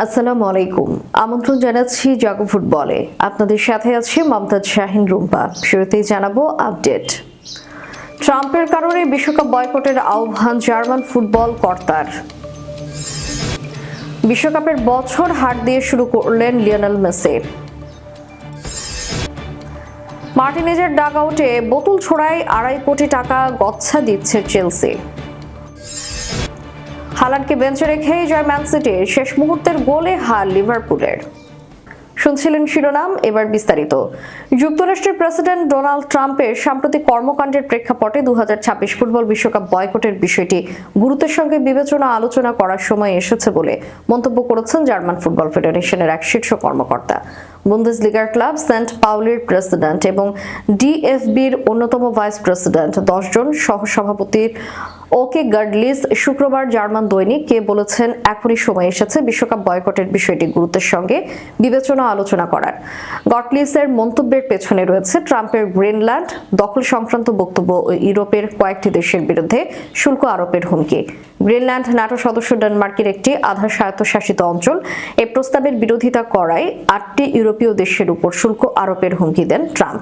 আসসালামু আলাইকুম। আমন্ত্রণ জানাচ্ছি জাগো ফুটবলে। আপনাদের সাথে আছে মমতাজ শাহিন রুম্পা। শুরুতেই জানাবো আপডেট। ট্রাম্পের কারণে বিশ্বকাপ বয়কটের আহ্বান জার্মান ফুটবল কর্তার। বিশ্বকাপের বছর হার দিয়ে শুরু করলেন লিওনেল মেসি। মার্টিনেজের ডাগআউটে বোতল ছোড়ায় 2.5 কোটি টাকা গচ্ছা দিচ্ছে চেলসি। হালান্ডকে বেঞ্চে রেখেই জয় ম্যান সিটির, শেষ মুহূর্তের গোলে হার লিভারপুলের। শুনছিলেন শিরোনাম, এবার বিস্তারিত। যুক্তরাষ্ট্রের প্রেসিডেন্ট ডোনাল্ড ট্রাম্পের সাম্প্রতিক কর্মকাণ্ডের প্রেক্ষাপটে 2026 ফুটবল বিশ্বকাপ বয়কটের বিষয়টি গুরুত্বের সঙ্গে বিবেচনা আলোচনা করার সময় এসেছে বলে মন্তব্য করেছেন জার্মান ফুটবল ফেডারেশনের এক শীর্ষ কর্মকর্তা। বুন্দেসলিগার ক্লাব সেন্ট পাউলির প্রেসিডেন্ট এবং ডিএফবির অন্যতম ভাইস প্রেসিডেন্ট 10 জন সহসভাপতির ওকে গার্ডলিস শুক্রবার জার্মান দৈনিককে বলেছেন, এখনই সময় এসেছে বিশ্বকাপ বয়কটের বিষয়টি গুরুত্বের সঙ্গে বিবেচনা আলোচনা করার। গটলিসের মন্তব্যের পেছনে রয়েছে ট্রাম্পের গ্রিনল্যান্ড দখল সংক্রান্ত বক্তব্য ও ইউরোপের কয়েকটি দেশের বিরুদ্ধে শুল্ক আরোপের হুমকি। গ্রিনল্যান্ড ন্যাটো সদস্য ডেনমার্কের একটি আধা স্বায়ত্তশাসিত অঞ্চল। এই প্রস্তাবের বিরোধিতা করায় 8টি ইউরোপীয় দেশের উপর শুল্ক আরোপের হুমকি দেন ট্রাম্প।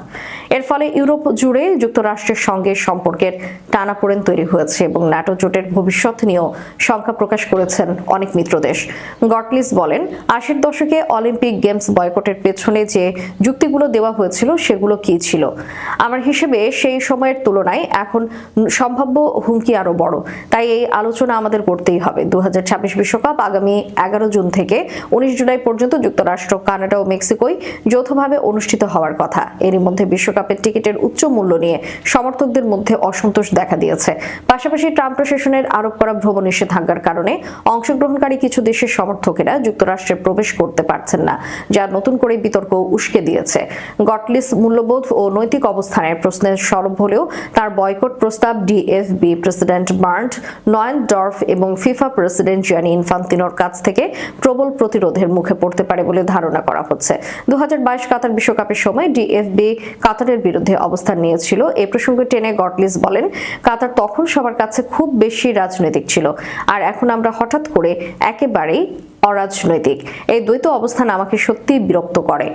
এর ফলে ইউরোপ জুড়ে যুক্তরাষ্ট্রের সঙ্গে সম্পর্কের টানাপোড়েন তৈরি হয়েছে এবং ন্যাটো জোটের ভবিষ্যৎ নিয়েও শঙ্কা প্রকাশ করেছেন অনেক মিত্র দেশ। গটলিস বলেন, 80-এর দশকে অলিম্পিক গেমস বয়কটের পেছনে যে যুক্তিগুলো দেওয়া হয়েছিল সেগুলো কি ছিল? আমার হিসেবে সেই সময়ের তুলনায় এখন সম্ভাব্য হুমকি আরো বড়। তাই এই আলোচনা আমাদের করতেই হবে। 2026 বিশ্বকাপ আগামী 11 জুন থেকে 19 জুলাই পর্যন্ত যুক্তরাষ্ট্র, কানাডা ও মেক্সিকোয় যৌথভাবে অনুষ্ঠিত হওয়ার কথা। এরই মধ্যে বিশ্বকাপের টিকিটের উচ্চ মূল্য নিয়ে সমর্থকদের মধ্যে অসন্তোষ দেখা দিয়েছে। পাশাপাশি ট্রাম্প প্রশাসনের আরোপ করা ভ্রমণ নিষেধাজ্ঞার কারণে অংশগ্রহণকারী কিছু দেশের সমর্থকেরা যুক্তরাষ্ট্রে প্রবেশ করতে পারছেন না, যা নতুন করে বিতর্ক উস্কে দিয়েছে। গটলিস মূল্যবোধ ও নৈতিক অবস্থানের প্রশ্নে সরব হলেও তার বয়কট প্রস্তাব ডিএফবি প্রেসিডেন্ট বার্ন্ট নয়েনডর্ফ এবং ফিফা প্রেসিডেন্ট জিয়ানি ইনফান্তিনোর কাছ থেকে প্রবল প্রতিরোধের মুখে পড়তে পারে বলে ধারণা করা হচ্ছে। 2022 কাতার বিশ্বকাপের সময় ডিএফবি কাতারের বিরুদ্ধে অবস্থান নিয়েছিল। এই প্রসঙ্গে টেনে গটলিস বলেন, কাতার তখন সবার কাছে খুব বেশি রাজনৈতিক ছিল, আর এখন আমরা হঠাৎ করে একেবারেই অরাজনৈতিক। এই দ্বৈত অবস্থান আমাকে সত্যি বিরক্ত করে।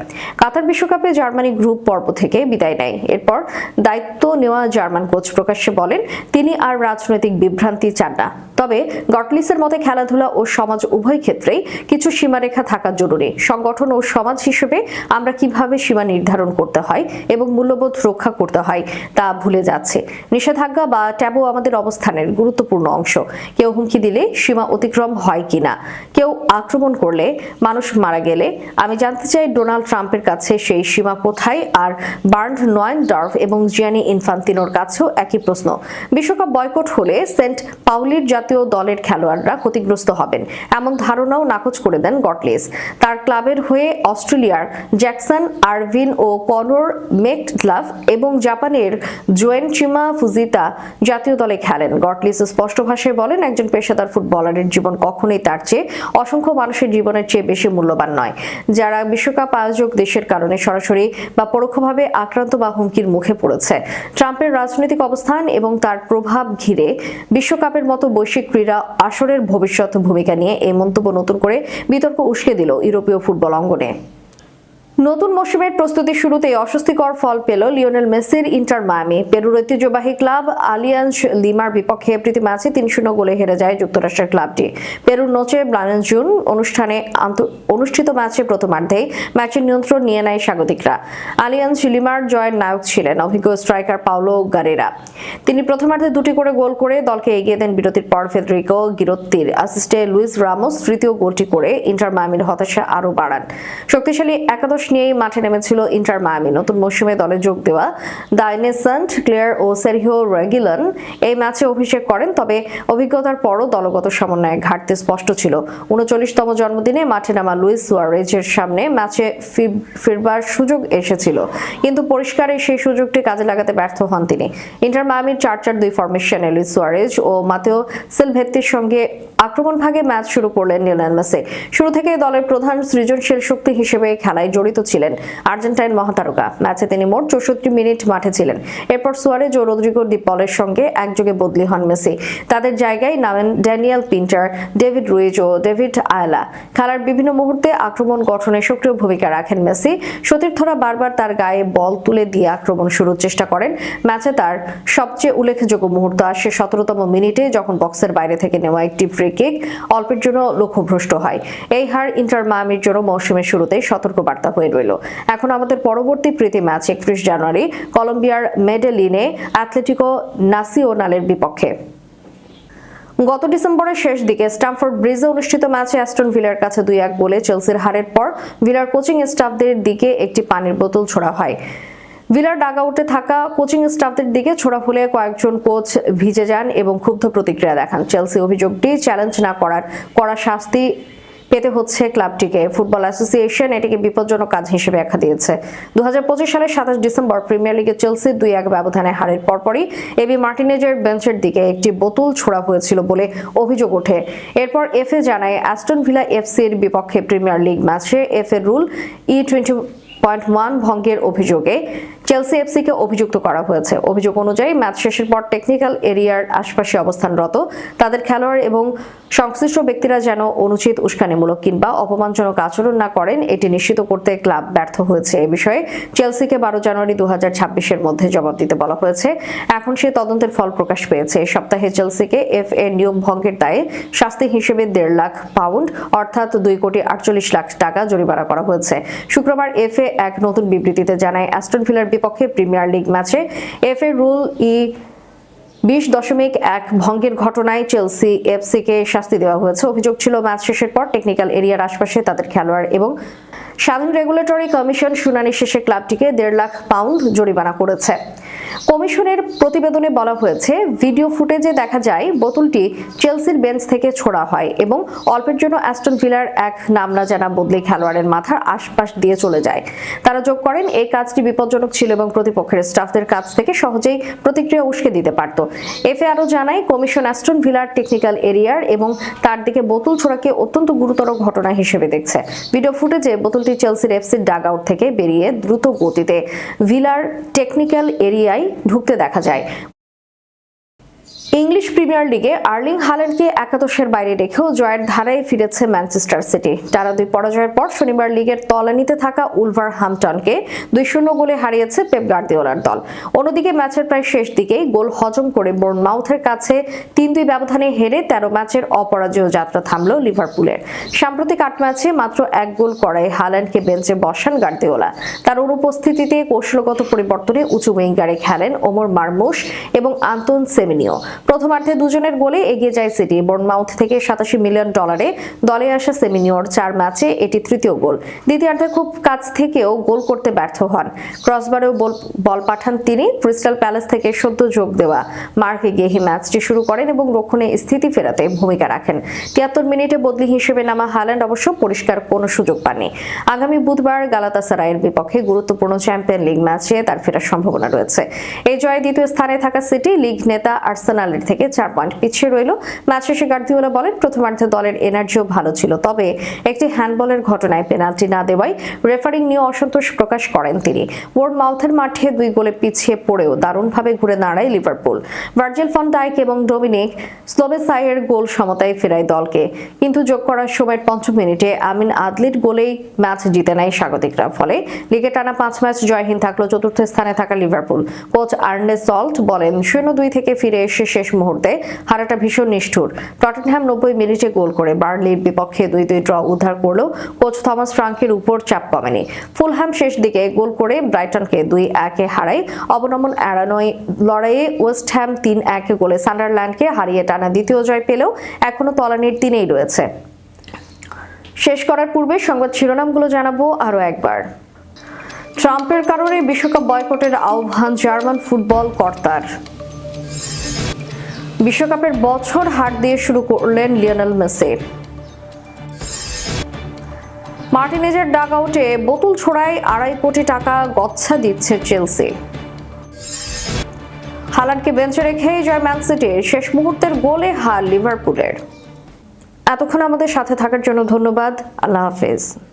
কাতার বিশ্বকাপে জার্মানি গ্রুপ পর্ব থেকে বিদায় নেয়। এরপর দায়িত্ব নেওয়া জার্মান কোচ প্রকাশ্যে বলেন, তিনি আর রাজনৈতিক বিভ্রান্তি চান না। তবে গটলিসের মতে খেলাধুলা ও সমাজ উভয় ক্ষেত্রেই কিছু সীমারেখা থাকা জরুরি। সংগঠন ও সমাজ হিসেবে আমরা কিভাবে সীমা নির্ধারণ করতে হয় এবং মূল্যবোধ রক্ষা করতে হয় তা ভুলে যাচ্ছে। নিষেধাজ্ঞা বা ট্যাবু আমাদের অবস্থানের গুরুত্বপূর্ণ অংশ। কেউ হুমকি দিলে সীমা অতিক্রম হয় কিনা, কেউ আক্রমণ করলে, মানুষ মারা গেলে, আমি জানতে চাই ডোনাল্ড ট্রাম্পের কাছে সেই সীমা কোথায়? আর বার্ন্ট নয়েনডর্ফ এবং জিয়ানি ইনফান্তিনোর কাছেও একই প্রশ্ন। বিশ্বকাপ বয়কট হলে সেন্ট পাউলির জাতীয় দলের খেলোয়াড়রা ক্ষতিগ্রস্ত হবেন, এমন ধারণাও নাকচ করে দেন গটলিস। তার ক্লাবের হয়ে অস্ট্রেলিয়ার জ্যাকসন আরভিন ও কনর মেকড্লাফ এবং জাপানের জোয়েনচিমা ফুজিতা জাতীয় দলে খেলেন। গটলিস স্পষ্ট ভাষায় বলেন, একজন পেশাদার ফুটবলারের জীবন কখনোই তার চেয়ে অসংখ্য মানুষের জীবনের চেয়ে বেশি মূল্যবান নয়, যারা বিশ্বকাপ আয়োজক দেশের কারণে সরাসরি বা পরোক্ষভাবে আক্রান্ত বা হুমকির মুখে পড়েছে। ট্রাম্পের রাজনৈতিক অবস্থান এবং তার প্রভাব ঘিরে বিশ্বকাপের মতো বৈশ্বিক ক্রীড়া আসরের ভবিষ্যৎ ভূমিকা নিয়ে এই মন্তব্য নতুন করে বিতর্ক উস্কে দিল ইউরোপীয় ফুটবল অঙ্গনে। নতুন মৌসুমের প্রস্তুতি শুরুতেই অস্বস্তিকর ফল পেল লিওনেল মেসির ইন্টার মায়ামি। পেরুর ঐতিহ্যবাহী ক্লাব আলিয়ান্স লিমার বিপক্ষে প্রীতি ম্যাচে 3-0 গোলে হেরে যায় যুক্তরাষ্ট্রের ক্লাবটি। পেরুর নোচে ব্লানেস জুন অনুষ্ঠানে অনুষ্ঠিত ম্যাচে প্রথমার্ধেই ম্যাচের নিয়ন্ত্রণ নিয়ে নেয় স্বাগতিকরা। আলিয়ান্স লিমার জয়ের নায়ক ছিলেন অভিজ্ঞ স্ট্রাইকার পাওলো গারেরা। তিনি প্রথমার্ধে 2টি করে গোল করে দলকে এগিয়ে দেন। বিরতির পর ফেদেরিকো গিরোত্তির অ্যাসিস্টে লুইস রামোস তৃতীয় গোলটি করে ইন্টার মায়ামির হতাশা আরও বাড়ান। শক্তিশালী একাদশ নিয়েই মাঠে নেমেছিল ইন্টার মায়ামি। নতুন মৌসুমে দলে যোগ দেওয়া দাইনে সেন্ট ক্লেয়ার ও সেরহিও রেগিলন এই ম্যাচে অভিষেক করেন, তবে অভিজ্ঞতার পরও দলগত সমন্বয়ে ঘাটতি স্পষ্ট ছিল। 39তম জন্মদিনে মাঠে নামা লুইস সুয়ারেজের সামনে ম্যাচে ফিরবার সুযোগ এসেছিল, কিন্তু পরিষ্কার সেই সুযোগটি কাজে লাগাতে ব্যর্থ হন তিনি। ইন্টার মায়ামির 4-4-2 ফরমেশনে লুইস সুয়ারেজ ও মাতেও সিলভেত্তির সঙ্গে আক্রমণ ভাগে ম্যাচ শুরু করলেন লিওনেল মেসি। শুরু থেকে দলের প্রধান সৃজনশীল শক্তি হিসেবে খেলায় জড়িত ছিলেন আর্জেন্টাইন মহাতারকা। ম্যাচে তিনি মোট 64 মিনিট মাঠে ছিলেন। এরপর সুয়ারেজ ও রদ্রিগো ডি পলের সঙ্গে একযোগে বদলি হন মেসি। তাদের জায়গায় নামেন ড্যানিয়েল পিন্টার, ডেভিড রুইজ ও ডেভিড আয়লা। খেলার বিভিন্ন মুহূর্তে আক্রমণ গঠনে সক্রিয় ভূমিকা রাখেন মেসি। সতীর্থরা বারবার তার গায়ে বল তুলে দিয়ে আক্রমণ শুরুর চেষ্টা করেন। ম্যাচে তার সবচেয়ে উল্লেখযোগ্য মুহূর্ত আসে 17তম মিনিটে, যখন বক্সের বাইরে থেকে নেওয়া একটি ফ্রি কিক অল্পের জন্য লক্ষ্যভ্রষ্ট হয়। এই হার ইন্টার মায়ামির জন্য মৌসুমের শুরুতেই সতর্কবার্তা হয়ে রইল। এখন আমাদের পরবর্তী প্রীতি ম্যাচ 31 জানুয়ারি কলম্বিয়ার মেডেলিনে অ্যাথলেটিকো নাসিওনালের বিপক্ষে। গত ডিসেম্বরের শেষ দিকে স্ট্যামফোর্ড ব্রিজে অনুষ্ঠিত ম্যাচে অ্যাস্টন ভিলার কাছে 2-1 গোলে চেলসির হারের পর ভিলার কোচিং স্টাফদের দিকে একটি পানির বোতল ছোড়া হয়। ভিলার ডাগআউটে থাকা কোচিং স্টাফদের দিকে ছোড়া হলে কয়েকজন কোচ ভিজে যান এবং ক্ষুব্ধ প্রতিক্রিয়া দেখান। চেলসি অভিযোগটি চ্যালেঞ্জ না করার কড়া শাস্তি পেতে হচ্ছে ক্লাবটিকে। ফুটবল অ্যাসোসিয়েশন এটিকে বিপজ্জনক কাজ হিসেবে আখ্যা দিয়েছে। 2025 সালের 27 ডিসেম্বর প্রিমিয়ার লিগে চেলসি 2-1 ব্যবধানে হারের পরপরই এবি মার্টিনেজের বেঞ্চের দিকে একটি বোতল ছোড়া হয়েছিল বলে অভিযোগ ওঠে। এরপর এফএ জানায় অ্যাস্টন ভিলা এফসির বিপক্ষে প্রিমিয়ার লিগ ম্যাচে এফএ রুল E20.1 ভঙ্গের অভিযোগে চেলসি এফসিকে অভিযুক্ত করা হয়েছে। অভিযোগ অনুযায়ী ম্যাচ শেষের পর টেকনিক্যাল এরিয়ার আশপাশে অবস্থানরত তাদের খেলোয়াড় এবং সংশ্লিষ্ট ব্যক্তিরা যেন অনুচিত, উস্কানিমূলক কিংবা অপমানজনক আচরণ না করেন, এটি নিশ্চিত করতে ক্লাব ব্যর্থ হয়েছে। এ বিষয়ে চেলসিকে 12 জানুয়ারি 2026-এর মধ্যে জবাব দিতে বলা হয়েছে। এখন সে তদন্তের ফল প্রকাশ পেয়েছে। এই সপ্তাহে চেলসিকে এফএ নিয়ম ভঙ্গের দায়ে শাস্তি হিসেবে 1.5 লাখ পাউন্ড অর্থাৎ 2.48 লাখ টাকা জরিমানা করা হয়েছে। শুক্রবার এফএ এক নতুন বিবৃতিতে জানায় অ্যাস্টন ভিলার বিপক্ষে প্রিমিয়ার লিগ ম্যাচে এফএ রুল E20.1 ভঙ্গের ঘটনায় চেলসি এফসিকে শাস্তি দেওয়া হয়েছে। অভিযোগ ছিল ম্যাচ শেষের পর টেকনিক্যাল এরিয়ার আশপাশে তাদের খেলোয়াড় এবং স্বাধীন রেগুলেটরি কমিশন শুনানি শেষে ক্লাবটিকে 1.5 লাখ পাউন্ড জরিমানা করেছে। কমিশনের প্রতিবেদনে বলা হয়েছে, ভিডিও ফুটেজে দেখা যায় বোতলটি চেলসির বেঞ্চ থেকে ছোড়া হয় এবং অল্পের জন্য অ্যাস্টন ভিলার এক নাম না জানা বদলি খেলোয়াড়ের মাথার আশপাশ দিয়ে চলে যায়। তারা যোগ করেন, এই কাজটি বিপজ্জনক ছিল এবং প্রতিপক্ষের স্টাফদের কাছ থেকে সহজেই প্রতিক্রিয়া উস্কে দিতে পারত। এফএ আরও জানায়, কমিশন অ্যাস্টন ভিলার টেকনিক্যাল এরিয়ার এবং তার দিকে বোতল ছোড়াকে অত্যন্ত গুরুতর ঘটনা হিসেবে দেখছে। ভিডিও ফুটেজে বোতলটি চেলসির এফসির ডাগআউট থেকে বেরিয়ে দ্রুত গতিতে ভিলার টেকনিক্যাল এরিয়ায় ঢুকতে দেখা যায়। ইংলিশ প্রিমিয়ার লিগে আর্লিং হাল্যান্ডকে একাদশের বাইরে রেখেও জয়ের ধারায় ফিরেছে ম্যানচেস্টার সিটি। টানা 2 পরাজয়ের পর শনিবার লিগের তলানিতে থাকা উলভারহ্যাম্পটনকে 2-0 গোলে হারিয়েছে পেপ গার্দিওলার দল। অন্যদিকে ম্যাচের প্রায় শেষ দিকেই গোল হজম করে বোর্নমাউথের কাছে 3-2 ব্যবধানে হেরে 13 ম্যাচের অপরাজেয় যাত্রা থামল লিভারপুলের। সাম্প্রতিক 8 ম্যাচে মাত্র 1 গোল করায় হাল্যান্ডকে বেঞ্চে বসান গার্দিওলা। তার অনুপস্থিতিতে কৌশলগত পরিবর্তনে উঁচু উইঙ্গারে খেলেন ওমর মারমুশ এবং আন্তোন সেমিনিও। প্রথমার্ধে দুজনের গোলে এগিয়ে যায় সিটি। বোর্নমাউথ থেকে $87 মিলিয়ন দলে আসা সেমিনিওর 4 ম্যাচে এটি তৃতীয় গোল। দ্বিতীয়ার্ধে খুব কাছ থেকেও গোল করতে ব্যর্থ হন। ক্রসবারেও বল পাঠান তিনি। ক্রিস্টাল প্যালেস থেকে সদ্য যোগ দেওয়া মার্ক গেহি ম্যাচটি শুরু করেন এবং রক্ষণে স্থিতি ফেরাতে ভূমিকা রাখেন। 73 মিনিটে বদলি হিসেবে নামা হাল্যান্ড অবশ্য পরিষ্কার কোনো সুযোগ পাননি। আগামী বুধবার গালাতাসারাইয়ের বিপক্ষে গুরুত্বপূর্ণ চ্যাম্পিয়ন লিগ ম্যাচে তার ফেরার সম্ভাবনা রয়েছে। এই জয়ে দ্বিতীয় স্থানে থাকা সিটি লিগ নেতা আর্সেনালের থেকে 4 পয়েন্ট পিছিয়ে রইল। ম্যাচ শেষে গার্দিওলা বলেন, প্রথমার্ধে দলের এনার্জিও ভালো ছিল, তবে একটি হ্যান্ডবলের ঘটনায় পেনাল্টি না দেওয়ায় রেফারিং নিয়ে অসন্তোষ প্রকাশ করেন তিনি। বোর্নমাউথের মাঠে 2 গোলে পিছিয়ে পড়েও দারুণভাবে ঘুরে দাঁড়ায় লিভারপুল। ভার্জিল ফন ডাইক এবং ডোমিনিক স্লোবেসাইয়ের গোল সমতায় ফেরায় দলকে, কিন্তু যোগ করার সময়ের 5 মিনিটে আমিন আদলির গোলেই ম্যাচ জিতে নেয় স্বাগতিকরা। ফলে লিগে টানা 5 ম্যাচ জয়হীন থাকলো চতুর্থ স্থানে থাকা লিভারপুল। কোচ আর্নে সল্ট বলেন, 0-2 থেকে ফিরে এসে শেষ মুহূর্তে হারাটা ভীষণ নিষ্ঠুর। টটেনহ্যাম 90 মিনিটে গোল করে বার্নলির বিপক্ষে 2-2 ড্র উদ্ধার করলেও কোচ থমাস ফ্রাঙ্কের উপর চাপ কমেনি। ফুলহ্যাম শেষ দিকে গোল করে ব্রাইটনকে 2-1 হারায়। অবনমন এড়ানোয় লড়াইয়ে ওয়েস্ট হ্যাম 3-1 গোলে সান্ডারল্যান্ডকে হারিয়ে টানা দ্বিতীয় জয় পেলেও এখনো তলানির 3-এই রয়েছে। শেষ করার পূর্বে সংবাদ শিরোনামগুলো জানাবো আরও একবার। ট্রাম্পের কারণে বিশ্বকাপ বয়কটের আহ্বান জার্মান ফুটবল কর্তার। বিশ্বকাপের বছর হার দিয়ে শুরু করলেন লিওনেল মেসি। মার্টিনেজের ডাগআউটে বোতল ছোড়ায় $2.5 কোটি গচ্ছা দিচ্ছে চেলসি। হাল্যান্ডকে বেঞ্চে রেখেই জয় ম্যান সিটির, শেষ মুহূর্তের গোলে হার লিভারপুলের। এতক্ষণ আমাদের সাথে থাকার জন্য ধন্যবাদ। আল্লাহ হাফেজ।